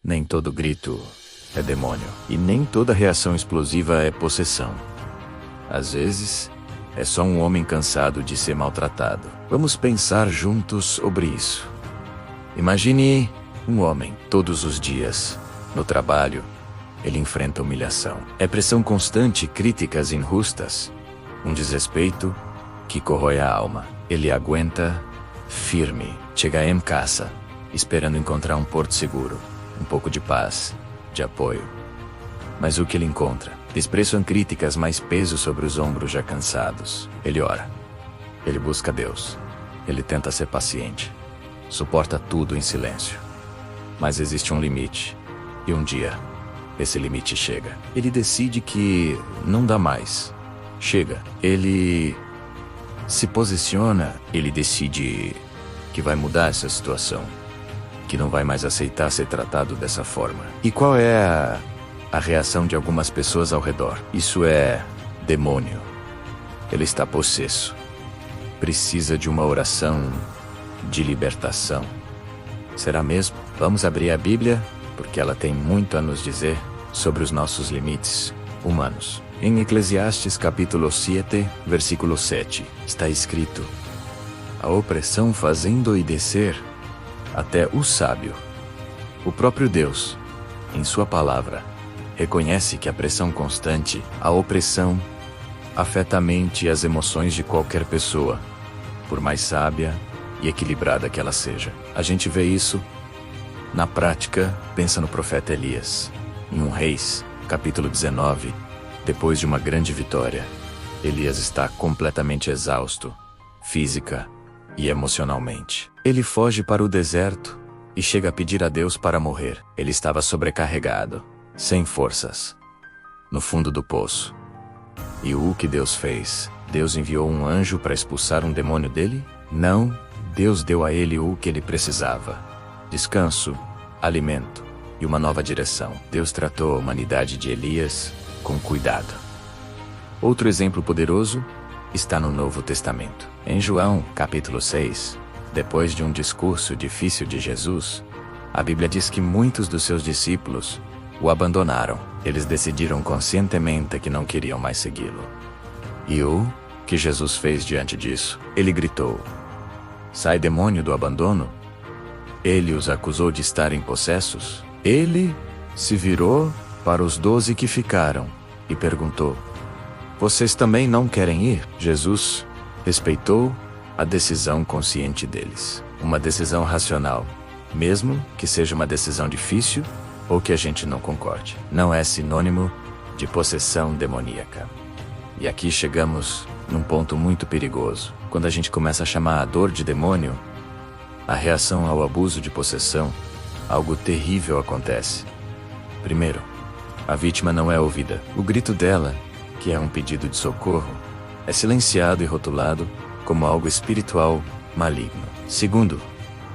Nem todo grito é demônio. E nem toda reação explosiva é possessão. Às vezes, é só um homem cansado de ser maltratado. Vamos pensar juntos sobre isso. Imagine um homem, todos os dias, no trabalho, ele enfrenta humilhação. É pressão constante, críticas injustas, um desrespeito que corrói a alma. Ele aguenta firme, chega em casa, esperando encontrar um porto seguro, um pouco de paz, de apoio. Mas o que ele encontra? Desprezo, críticas, mais peso sobre os ombros já cansados. Ele ora. Ele busca Deus. Ele tenta ser paciente. Suporta tudo em silêncio. Mas existe um limite. E um dia, esse limite chega. Ele decide que não dá mais. Chega. Ele se posiciona. Ele decide que vai mudar essa situação. Que não vai mais aceitar ser tratado dessa forma. E qual é a reação de algumas pessoas ao redor? Isso é demônio. Ele está possesso. Precisa de uma oração de libertação. Será mesmo? Vamos abrir a Bíblia, porque ela tem muito a nos dizer sobre os nossos limites humanos. Em Eclesiastes capítulo 7, versículo 7, está escrito: a opressão fazendo descer até o sábio. O próprio Deus, em sua palavra, reconhece que a pressão constante, a opressão, afeta a mente e as emoções de qualquer pessoa, por mais sábia e equilibrada que ela seja. A gente vê isso na prática. Pensa no profeta Elias. Em 1 Reis, capítulo 19, depois de uma grande vitória, Elias está completamente exausto, física e emocionalmente. Ele foge para o deserto e chega a pedir a Deus para morrer. Ele estava sobrecarregado, sem forças, no fundo do poço. E o que Deus fez? Deus enviou um anjo para expulsar um demônio dele? Não, Deus deu a ele o que ele precisava: descanso, alimento e uma nova direção. Deus tratou a humanidade de Elias com cuidado. Outro exemplo poderoso está no Novo Testamento. Em João, capítulo 6, depois de um discurso difícil de Jesus, a Bíblia diz que muitos dos seus discípulos o abandonaram. Eles decidiram conscientemente que não queriam mais segui-lo. E o que Jesus fez diante disso? Ele gritou: sai, demônio do abandono! Ele os acusou de estarem possessos. Ele se virou para os 12 que ficaram e perguntou: vocês também não querem ir? Jesus respeitou a decisão consciente deles. Uma decisão racional, mesmo que seja uma decisão difícil ou que a gente não concorde. Não é sinônimo de possessão demoníaca. E aqui chegamos num ponto muito perigoso. Quando a gente começa a chamar a dor de demônio, a reação ao abuso de possessão, algo terrível acontece. Primeiro, a vítima não é ouvida. O grito dela, que é um pedido de socorro, é silenciado e rotulado como algo espiritual maligno. Segundo,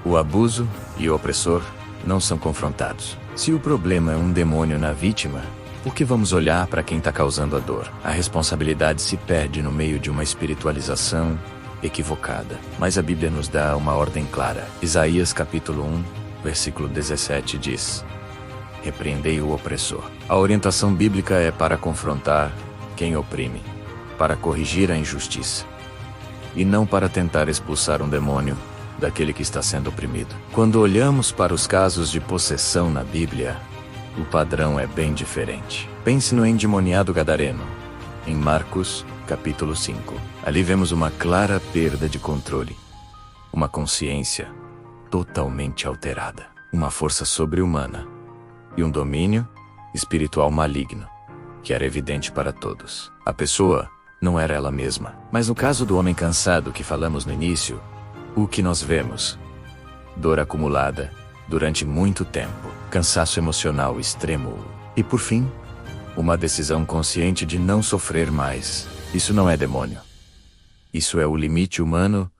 o abuso e o opressor não são confrontados. Se o problema é um demônio na vítima, por que vamos olhar para quem está causando a dor? A responsabilidade se perde no meio de uma espiritualização equivocada. Mas a Bíblia nos dá uma ordem clara. Isaías capítulo 1, versículo 17 diz: repreendei o opressor. A orientação bíblica é para confrontar quem oprime, para corrigir a injustiça, e não para tentar expulsar um demônio daquele que está sendo oprimido. Quando olhamos para os casos de possessão na Bíblia, o padrão é bem diferente. Pense no endemoniado gadareno, em Marcos capítulo 5. Ali vemos uma clara perda de controle, uma consciência totalmente alterada, uma força sobre-humana e um domínio espiritual maligno que era evidente para todos. A pessoa não era ela mesma. Mas no caso do homem cansado que falamos no início, o que nós vemos? Dor acumulada durante muito tempo, cansaço emocional extremo e, por fim, uma decisão consciente de não sofrer mais. Isso não é demônio. Isso é o limite humano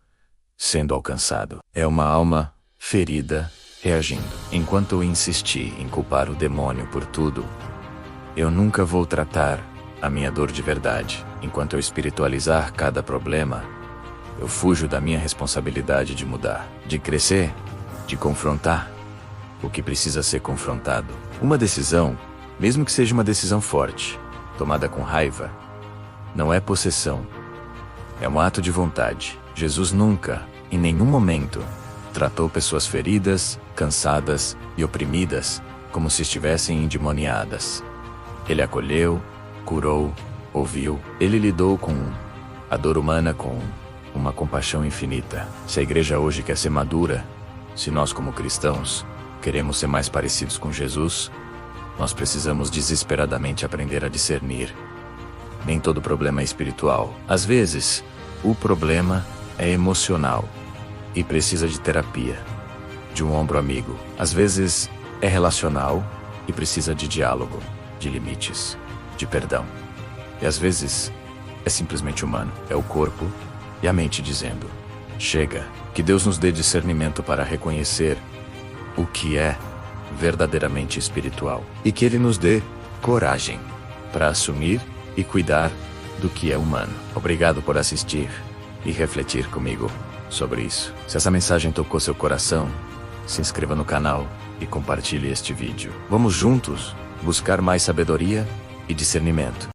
sendo alcançado. É uma alma ferida reagindo. Enquanto eu insistir em culpar o demônio por tudo, eu nunca vou tratar a minha dor de verdade. Enquanto eu espiritualizar cada problema, eu fujo da minha responsabilidade de mudar, de crescer, de confrontar o que precisa ser confrontado. Uma decisão, mesmo que seja uma decisão forte, tomada com raiva, não é possessão. É um ato de vontade. Jesus nunca, em nenhum momento, tratou pessoas feridas, cansadas e oprimidas como se estivessem endemoniadas. Ele acolheu, curou, ouviu. Ele lidou com a dor humana com uma compaixão infinita. Se a igreja hoje quer ser madura, se nós como cristãos queremos ser mais parecidos com Jesus, nós precisamos desesperadamente aprender a discernir. Nem todo problema é espiritual. Às vezes, o problema é emocional e precisa de terapia, de um ombro amigo. Às vezes, é relacional e precisa de diálogo, de limites, de perdão. E às vezes, é simplesmente humano. É o corpo e a mente dizendo: chega. Que Deus nos dê discernimento para reconhecer o que é verdadeiramente espiritual. E que Ele nos dê coragem para assumir e cuidar do que é humano. Obrigado por assistir e refletir comigo sobre isso. Se essa mensagem tocou seu coração, se inscreva no canal e compartilhe este vídeo. Vamos juntos buscar mais sabedoria e discernimento.